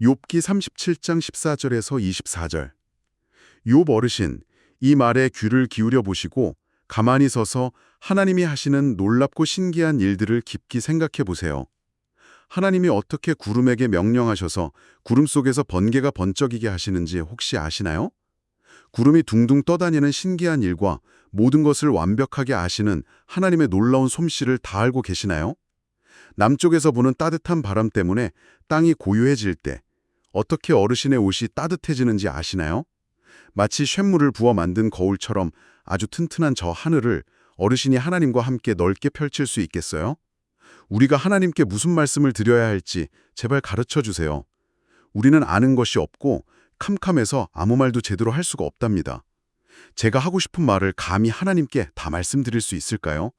욥기 37장 14절에서 24절. 욥 어르신, 이 말에 귀를 기울여 보시고 가만히 서서 하나님이 하시는 놀랍고 신기한 일들을 깊이 생각해 보세요. 하나님이 어떻게 구름에게 명령하셔서 구름 속에서 번개가 번쩍이게 하시는지 혹시 아시나요? 구름이 둥둥 떠다니는 신기한 일과 모든 것을 완벽하게 아시는 하나님의 놀라운 솜씨를 다 알고 계시나요? 남쪽에서 부는 따뜻한 바람 때문에 땅이 고요해질 때 어떻게 어르신의 옷이 따뜻해지는지 아시나요? 마치 쇳물을 부어 만든 거울처럼 아주 튼튼한 저 하늘을 어르신이 하나님과 함께 넓게 펼칠 수 있겠어요? 우리가 하나님께 무슨 말씀을 드려야 할지 제발 가르쳐 주세요. 우리는 아는 것이 없고 캄캄해서 아무 말도 제대로 할 수가 없답니다. 제가 하고 싶은 말을 감히 하나님께 다 말씀드릴 수 있을까요?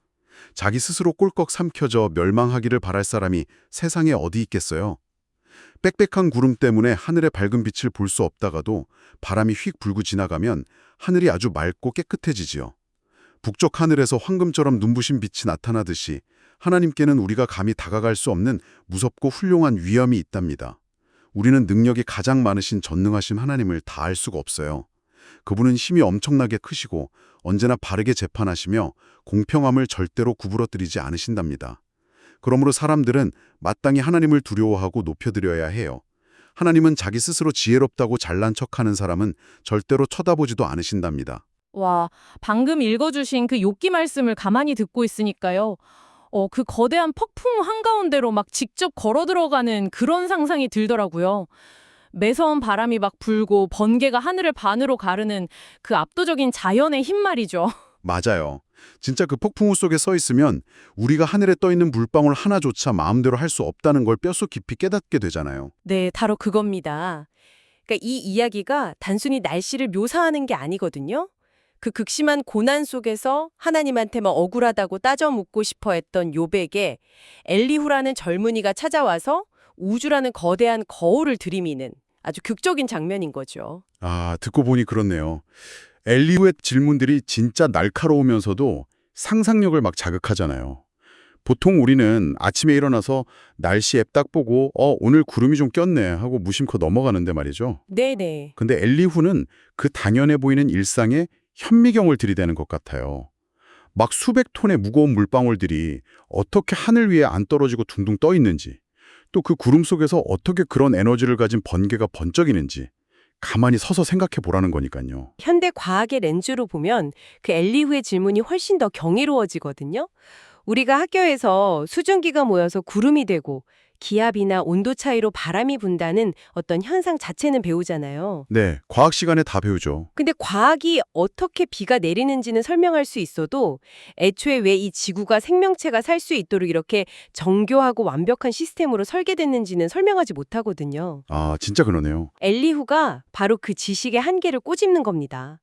자기 스스로 꼴꺽 삼켜져 멸망하기를 바랄 사람이 세상에 어디 있겠어요? 빽빽한 구름 때문에 하늘의 밝은 빛을 볼 수 없다가도 바람이 휙 불고 지나가면 하늘이 아주 맑고 깨끗해지지요. 북쪽 하늘에서 황금처럼 눈부신 빛이 나타나듯이 하나님께는 우리가 감히 다가갈 수 없는 무섭고 훌륭한 위엄이 있답니다. 우리는 능력이 가장 많으신 전능하신 하나님을 다 알 수가 없어요. 그분은 힘이 엄청나게 크시고 언제나 바르게 재판하시며 공평함을 절대로 구부러뜨리지 않으신답니다. 그러므로 사람들은 마땅히 하나님을 두려워하고 높여드려야 해요. 하나님은 자기 스스로 지혜롭다고 잘난 척하는 사람은 절대로 쳐다보지도 않으신답니다. 와, 방금 읽어주신 그 욥기 말씀을 가만히 듣고 있으니까요. 그 거대한 폭풍 한가운데로 막 직접 걸어 들어가는 그런 상상이 들더라고요. 매서운 바람이 막 불고 번개가 하늘을 반으로 가르는 그 압도적인 자연의 힘 말이죠. 맞아요. 진짜 그 폭풍우 속에 서 있으면 우리가 하늘에 떠 있는 물방울 하나조차 마음대로 할 수 없다는 걸 뼛속 깊이 깨닫게 되잖아요. 네, 바로 그겁니다. 그러니까 이 이야기가 단순히 날씨를 묘사하는 게 아니거든요. 그 극심한 고난 속에서 하나님한테만 억울하다고 따져 묻고 싶어 했던 욥에게 엘리후라는 젊은이가 찾아와서 우주라는 거대한 거울을 들이미는 아주 극적인 장면인 거죠. 아, 듣고 보니 그렇네요. 엘리후의 질문들이 진짜 날카로우면서도 상상력을 막 자극하잖아요. 보통 우리는 아침에 일어나서 날씨 앱 딱 보고 오늘 구름이 좀 꼈네 하고 무심코 넘어가는데 말이죠. 네네. 근데 엘리후는 그 당연해 보이는 일상에 현미경을 들이대는 것 같아요. 막 수백 톤의 무거운 물방울들이 어떻게 하늘 위에 안 떨어지고 둥둥 떠 있는지, 또 그 구름 속에서 어떻게 그런 에너지를 가진 번개가 번쩍이는지 가만히 서서 생각해 보라는 거니까요. 현대 과학의 렌즈로 보면 그 엘리후의 질문이 훨씬 더 경이로워지거든요. 우리가 학교에서 수증기가 모여서 구름이 되고 기압이나 온도 차이로 바람이 분다는 어떤 현상 자체는 배우잖아요. 네, 과학 시간에 다 배우죠. 근데 과학이 어떻게 비가 내리는지는 설명할 수 있어도 애초에 왜 이 지구가 생명체가 살 수 있도록 이렇게 정교하고 완벽한 시스템으로 설계됐는지는 설명하지 못하거든요. 아, 진짜 그러네요. 엘리후가 바로 그 지식의 한계를 꼬집는 겁니다.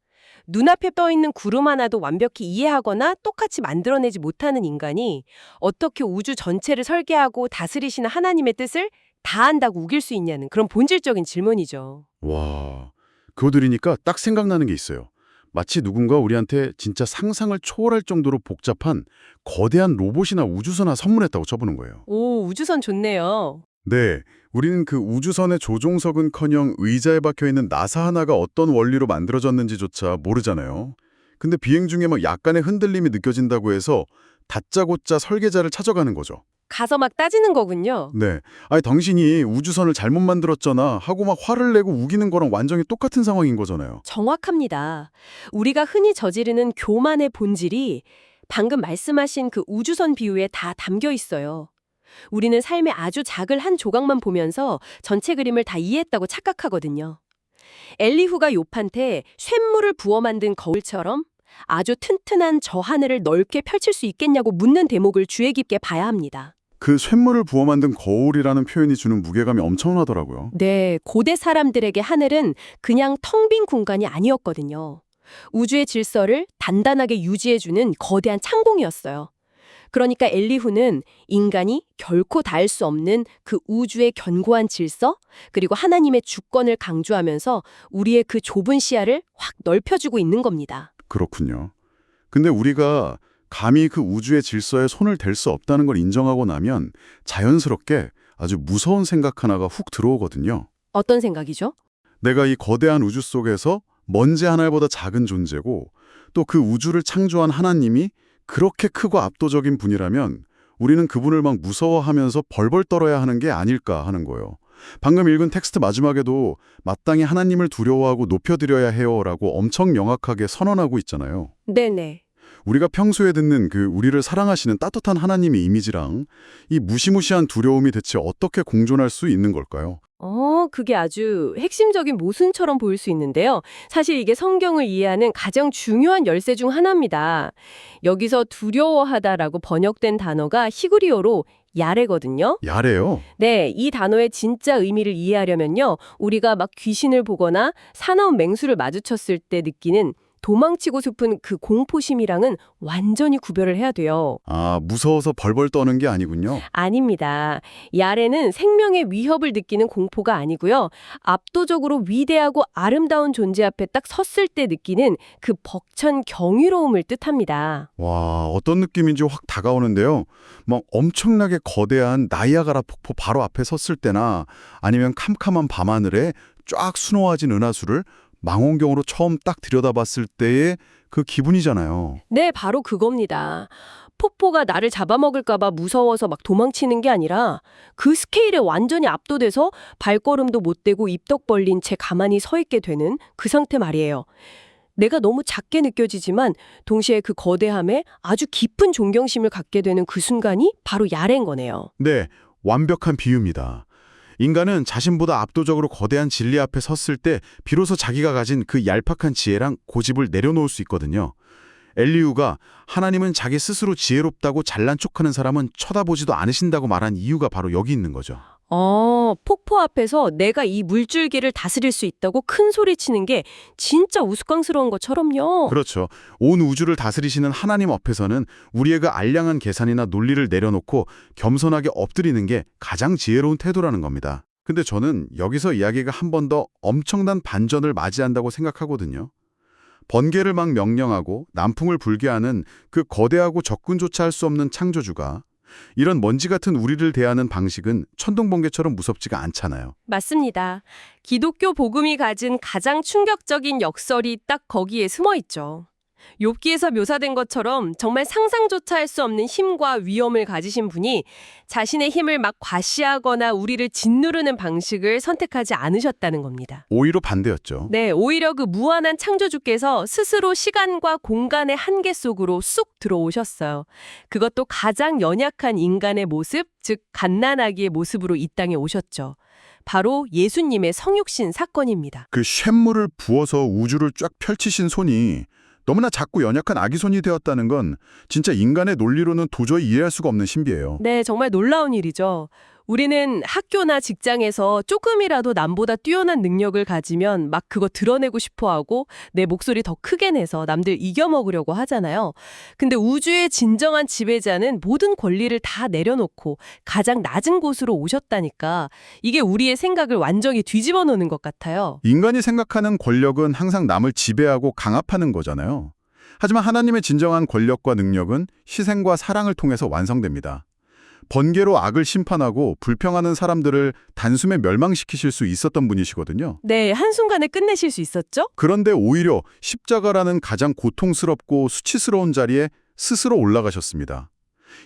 눈앞에 떠 있는 구름 하나도 완벽히 이해하거나 똑같이 만들어내지 못하는 인간이 어떻게 우주 전체를 설계하고 다스리시는 하나님의 뜻을 다 안다고 우길 수 있냐는 그런 본질적인 질문이죠. 와, 그거 들으니까 딱 생각나는 게 있어요. 마치 누군가 우리한테 진짜 상상을 초월할 정도로 복잡한 거대한 로봇이나 우주선을 선물했다고 쳐보는 거예요. 오, 우주선 좋네요. 네, 우리는 그 우주선의 조종석은커녕 의자에 박혀있는 나사 하나가 어떤 원리로 만들어졌는지조차 모르잖아요. 근데 비행 중에 막 약간의 흔들림이 느껴진다고 해서 다짜고짜 설계자를 찾아가는 거죠. 가서 막 따지는 거군요. 네, 아니 당신이 우주선을 잘못 만들었잖아 하고 막 화를 내고 우기는 거랑 완전히 똑같은 상황인 거잖아요. 정확합니다. 우리가 흔히 저지르는 교만의 본질이 방금 말씀하신 그 우주선 비유에 다 담겨 있어요. 우리는 삶의 아주 작은 한 조각만 보면서 전체 그림을 다 이해했다고 착각하거든요. 엘리후가 욥한테 쇳물을 부어 만든 거울처럼 아주 튼튼한 저 하늘을 넓게 펼칠 수 있겠냐고 묻는 대목을 주의 깊게 봐야 합니다. 그 쇳물을 부어 만든 거울이라는 표현이 주는 무게감이 엄청나더라고요. 네, 고대 사람들에게 하늘은 그냥 텅 빈 공간이 아니었거든요. 우주의 질서를 단단하게 유지해주는 거대한 창공이었어요. 그러니까 엘리후는 인간이 결코 닿을 수 없는 그 우주의 견고한 질서, 그리고 하나님의 주권을 강조하면서 우리의 그 좁은 시야를 확 넓혀주고 있는 겁니다. 그렇군요. 근데 우리가 감히 그 우주의 질서에 손을 댈 수 없다는 걸 인정하고 나면 자연스럽게 아주 무서운 생각 하나가 훅 들어오거든요. 어떤 생각이죠? 내가 이 거대한 우주 속에서 먼지 하나보다 작은 존재고 또 그 우주를 창조한 하나님이 그렇게 크고 압도적인 분이라면 우리는 그분을 막 무서워하면서 벌벌 떨어야 하는 게 아닐까 하는 거예요. 방금 읽은 텍스트 마지막에도 마땅히 하나님을 두려워하고 높여드려야 해요라고 엄청 명확하게 선언하고 있잖아요. 네네. 우리가 평소에 듣는 그 우리를 사랑하시는 따뜻한 하나님의 이미지랑 이 무시무시한 두려움이 대체 어떻게 공존할 수 있는 걸까요? 그게 아주 핵심적인 모순처럼 보일 수 있는데요. 사실 이게 성경을 이해하는 가장 중요한 열쇠 중 하나입니다. 여기서 두려워하다라고 번역된 단어가 히브리어로 야레거든요. 야래요? 네, 이 단어의 진짜 의미를 이해하려면요. 우리가 막 귀신을 보거나 사나운 맹수를 마주쳤을 때 느끼는 도망치고 싶은 그 공포심이랑은 완전히 구별을 해야 돼요. 아, 무서워서 벌벌 떠는 게 아니군요. 아닙니다. 야레는 생명의 위협을 느끼는 공포가 아니고요. 압도적으로 위대하고 아름다운 존재 앞에 딱 섰을 때 느끼는 그 벅찬 경이로움을 뜻합니다. 와, 어떤 느낌인지 확 다가오는데요. 막 엄청나게 거대한 나이아가라 폭포 바로 앞에 섰을 때나 아니면 캄캄한 밤하늘에 쫙 수놓아진 은하수를 망원경으로 처음 딱 들여다봤을 때의 그 기분이잖아요. 네, 바로 그겁니다. 폭포가 나를 잡아먹을까봐 무서워서 막 도망치는 게 아니라 그 스케일에 완전히 압도돼서 발걸음도 못 대고 입덕 벌린 채 가만히 서 있게 되는 그 상태 말이에요. 내가 너무 작게 느껴지지만 동시에 그 거대함에 아주 깊은 존경심을 갖게 되는 그 순간이 바로 야레인 거네요. 네, 완벽한 비유입니다. 인간은 자신보다 압도적으로 거대한 진리 앞에 섰을 때 비로소 자기가 가진 그 얄팍한 지혜랑 고집을 내려놓을 수 있거든요. 엘리후가 하나님은 자기 스스로 지혜롭다고 잘난 척하는 사람은 쳐다보지도 않으신다고 말한 이유가 바로 여기 있는 거죠. 폭포 앞에서 내가 이 물줄기를 다스릴 수 있다고 큰 소리 치는 게 진짜 우스꽝스러운 것처럼요. 그렇죠. 온 우주를 다스리시는 하나님 앞에서는 우리의 그 알량한 계산이나 논리를 내려놓고 겸손하게 엎드리는 게 가장 지혜로운 태도라는 겁니다. 근데 저는 여기서 이야기가 한 번 더 엄청난 반전을 맞이한다고 생각하거든요. 번개를 막 명령하고 남풍을 불게 하는 그 거대하고 접근조차 할 수 없는 창조주가 이런 먼지 같은 우리를 대하는 방식은 천둥번개처럼 무섭지가 않잖아요. 맞습니다. 기독교 복음이 가진 가장 충격적인 역설이 딱 거기에 숨어 있죠. 욥기에서 묘사된 것처럼 정말 상상조차 할 수 없는 힘과 위엄을 가지신 분이 자신의 힘을 막 과시하거나 우리를 짓누르는 방식을 선택하지 않으셨다는 겁니다. 오히려 반대였죠. 네, 오히려 그 무한한 창조주께서 스스로 시간과 공간의 한계 속으로 쑥 들어오셨어요. 그것도 가장 연약한 인간의 모습, 즉 갓난아기의 모습으로 이 땅에 오셨죠. 바로 예수님의 성육신 사건입니다. 그 쇳물을 부어서 우주를 쫙 펼치신 손이 너무나 작고 연약한 아기 손이 되었다는 건 진짜 인간의 논리로는 도저히 이해할 수가 없는 신비예요. 네, 정말 놀라운 일이죠. 우리는 학교나 직장에서 조금이라도 남보다 뛰어난 능력을 가지면 막 그거 드러내고 싶어하고 내 목소리 더 크게 내서 남들 이겨먹으려고 하잖아요. 근데 우주의 진정한 지배자는 모든 권리를 다 내려놓고 가장 낮은 곳으로 오셨다니까 이게 우리의 생각을 완전히 뒤집어 놓는 것 같아요. 인간이 생각하는 권력은 항상 남을 지배하고 강압하는 거잖아요. 하지만 하나님의 진정한 권력과 능력은 희생과 사랑을 통해서 완성됩니다. 번개로 악을 심판하고 불평하는 사람들을 단숨에 멸망시키실 수 있었던 분이시거든요. 네, 한순간에 끝내실 수 있었죠? 그런데 오히려 십자가라는 가장 고통스럽고 수치스러운 자리에 스스로 올라가셨습니다.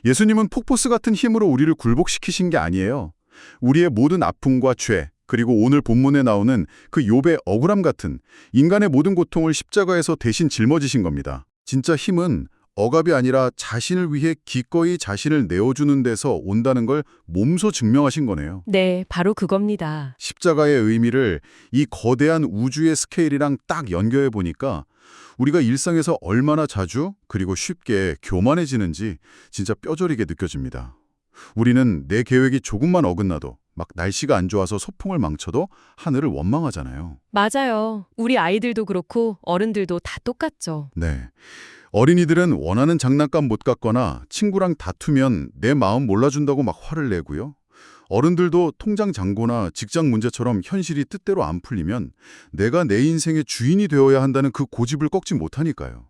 예수님은 폭포수 같은 힘으로 우리를 굴복시키신 게 아니에요. 우리의 모든 아픔과 죄, 그리고 오늘 본문에 나오는 그 욥의 억울함 같은 인간의 모든 고통을 십자가에서 대신 짊어지신 겁니다. 진짜 힘은 억압이 아니라 자신을 위해 기꺼이 자신을 내어주는 데서 온다는 걸 몸소 증명하신 거네요. 네, 바로 그겁니다. 십자가의 의미를 이 거대한 우주의 스케일이랑 딱 연결해 보니까 우리가 일상에서 얼마나 자주 그리고 쉽게 교만해지는지 진짜 뼈저리게 느껴집니다. 우리는 내 계획이 조금만 어긋나도 막 날씨가 안 좋아서 소풍을 망쳐도 하늘을 원망하잖아요. 맞아요. 우리 아이들도 그렇고 어른들도 다 똑같죠. 네. 어린이들은 원하는 장난감 못 갖거나 친구랑 다투면 내 마음 몰라준다고 막 화를 내고요. 어른들도 통장 잔고나 직장 문제처럼 현실이 뜻대로 안 풀리면 내가 내 인생의 주인이 되어야 한다는 그 고집을 꺾지 못하니까요.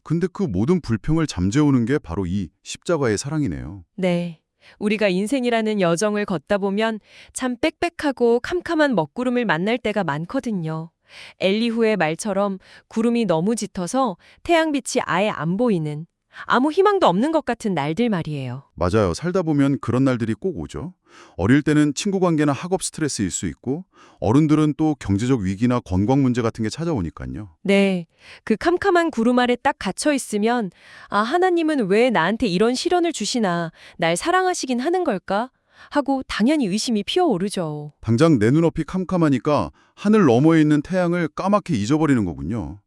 근데 그 모든 불평을 잠재우는 게 바로 이 십자가의 사랑이네요. 네. 우리가 인생이라는 여정을 걷다 보면 참 빽빽하고 캄캄한 먹구름을 만날 때가 많거든요. 엘리후의 말처럼 구름이 너무 짙어서 태양빛이 아예 안 보이는, 아무 희망도 없는 것 같은 날들 말이에요. 맞아요. 살다 보면 그런 날들이 꼭 오죠. 어릴 때는 친구 관계나 학업 스트레스일 수 있고 어른들은 또 경제적 위기나 건강 문제 같은 게 찾아오니까요. 네, 그 캄캄한 구름 아래 딱 갇혀 있으면 아, 하나님은 왜 나한테 이런 시련을 주시나, 날 사랑하시긴 하는 걸까? 하고 당연히 의심이 피어오르죠. 당장 내 눈앞이 캄캄하니까 하늘 너머에 있는 태양을 까맣게 잊어버리는 거군요.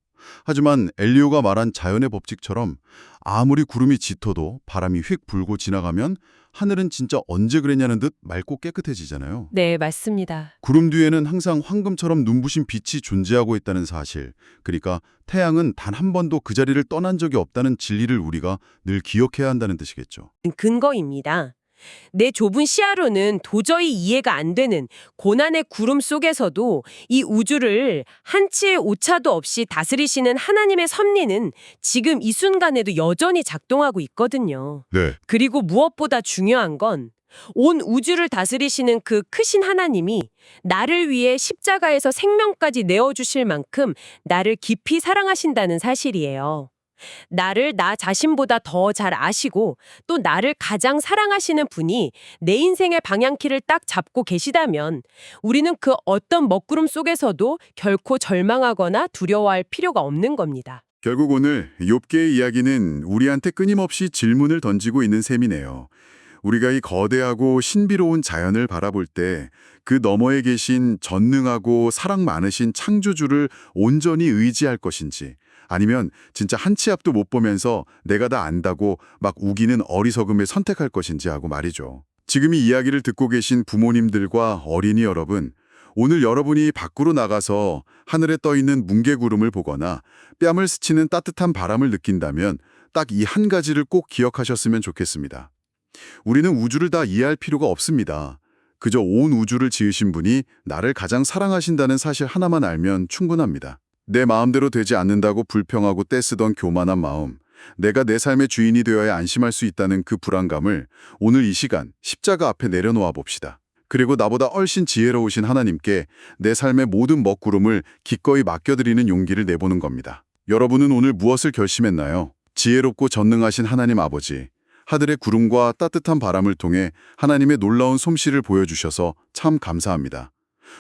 하지만 엘리오가 말한 자연의 법칙처럼 아무리 구름이 짙어도 바람이 휙 불고 지나가면 하늘은 진짜 언제 그랬냐는 듯 맑고 깨끗해지잖아요. 네, 맞습니다. 구름 뒤에는 항상 황금처럼 눈부신 빛이 존재하고 있다는 사실, 그러니까 태양은 단 한 번도 그 자리를 떠난 적이 없다는 진리를 우리가 늘 기억해야 한다는 뜻이겠죠. 근거입니다. 내 좁은 시야로는 도저히 이해가 안 되는 고난의 구름 속에서도 이 우주를 한치의 오차도 없이 다스리시는 하나님의 섭리는 지금 이 순간에도 여전히 작동하고 있거든요. 네. 그리고 무엇보다 중요한 건 온 우주를 다스리시는 그 크신 하나님이 나를 위해 십자가에서 생명까지 내어주실 만큼 나를 깊이 사랑하신다는 사실이에요. 나를 나 자신보다 더 잘 아시고 또 나를 가장 사랑하시는 분이 내 인생의 방향키를 딱 잡고 계시다면 우리는 그 어떤 먹구름 속에서도 결코 절망하거나 두려워할 필요가 없는 겁니다. 결국 오늘 욥기의 이야기는 우리한테 끊임없이 질문을 던지고 있는 셈이네요. 우리가 이 거대하고 신비로운 자연을 바라볼 때 그 너머에 계신 전능하고 사랑 많으신 창조주를 온전히 의지할 것인지, 아니면 진짜 한 치 앞도 못 보면서 내가 다 안다고 막 우기는 어리석음을 선택할 것인지 하고 말이죠. 지금 이 이야기를 듣고 계신 부모님들과 어린이 여러분, 오늘 여러분이 밖으로 나가서 하늘에 떠있는 뭉게구름을 보거나 뺨을 스치는 따뜻한 바람을 느낀다면 딱 이 한 가지를 꼭 기억하셨으면 좋겠습니다. 우리는 우주를 다 이해할 필요가 없습니다. 그저 온 우주를 지으신 분이 나를 가장 사랑하신다는 사실 하나만 알면 충분합니다. 내 마음대로 되지 않는다고 불평하고 떼쓰던 교만한 마음, 내가 내 삶의 주인이 되어야 안심할 수 있다는 그 불안감을 오늘 이 시간 십자가 앞에 내려놓아 봅시다. 그리고 나보다 훨씬 지혜로우신 하나님께 내 삶의 모든 먹구름을 기꺼이 맡겨드리는 용기를 내보는 겁니다. 여러분은 오늘 무엇을 결심했나요? 지혜롭고 전능하신 하나님 아버지, 하늘의 구름과 따뜻한 바람을 통해 하나님의 놀라운 솜씨를 보여주셔서 참 감사합니다.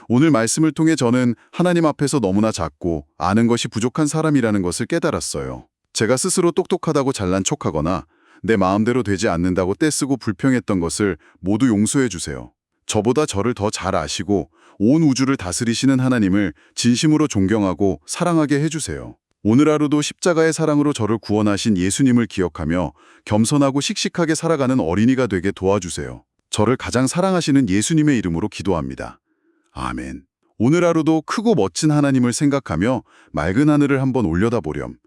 오늘 말씀을 통해 저는 하나님 앞에서 너무나 작고 아는 것이 부족한 사람이라는 것을 깨달았어요. 제가 스스로 똑똑하다고 잘난 척하거나 내 마음대로 되지 않는다고 떼쓰고 불평했던 것을 모두 용서해 주세요. 저보다 저를 더 잘 아시고 온 우주를 다스리시는 하나님을 진심으로 존경하고 사랑하게 해주세요. 오늘 하루도 십자가의 사랑으로 저를 구원하신 예수님을 기억하며 겸손하고 씩씩하게 살아가는 어린이가 되게 도와주세요. 저를 가장 사랑하시는 예수님의 이름으로 기도합니다. 아멘. 오늘 하루도 크고 멋진 하나님을 생각하며 맑은 하늘을 한번 올려다보렴.